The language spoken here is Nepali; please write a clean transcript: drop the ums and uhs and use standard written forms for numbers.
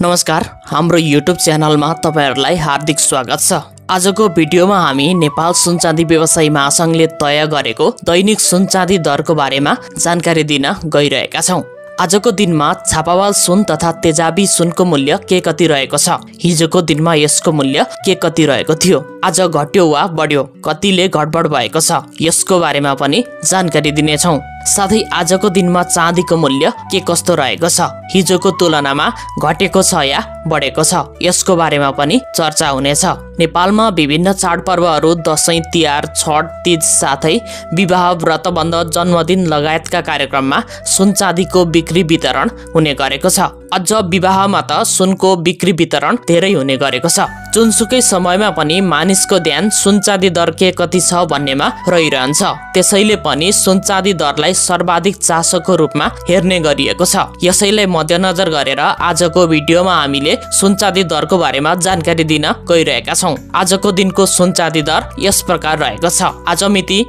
नमस्कार, हाम्रो YouTube च्यानलमा तपाईहरुलाई हार्दिक स्वागत छ। आजको भिडियोमा हामी नेपाल सुन चाँदी व्यवसायी महासंघले तय गरेको दैनिक सुन चाँदी दरको बारेमा जानकारी दिन गइरहेका छौं। आजको दिनमा छापावाल सुन तथा तेजाबी सुनको मूल्य के कति रहेको छ? हिजोको दिनमा यसको मूल्य के कति रहेको थियो? आज घट्यो वा बढ्यो? कतिले घटबढ भएको छ? यसको बारेमा पनि जानकारी दिनेछौं। साथै आजको दिनमा चाँदीको मूल्य के कस्तो रहेको छ? हिजोको तुलनामा घटेको छ या बढेको छ? यसको बारेमा पनि चर्चा हुनेछ। नेपालमा विभिन्न चाडपर्वहरू दशैं, तिहार, छठ, तीज साथै विवाह, व्रतबन्ध, जन्मदिन लगायतका कार्यक्रममा सुन चाँदीको बिक्री वितरण हुने गरेको छ। अझ विवाहमा त सुनको बिक्री वितरण धेरै हुने गरेको छ। जुनसुकै समयमा पनि मानिसको ध्यान सुन चाँदी दर के कति छ भन्नेमा रहिरहन्छ। त्यसैले पनि सुन चाँदी दरलाई सर्वाधिक चासोको रूपमा हेर्ने गरिएको छ। यसैलाई मध्यनजर गरेर आजको भिडियोमा हामीले सुन चाँदी दरको बारेमा जानकारी दिन गइरहेका छौं। आजको दिनको सुन चाँदी दर यस प्रकार रहेको छ। आज मिति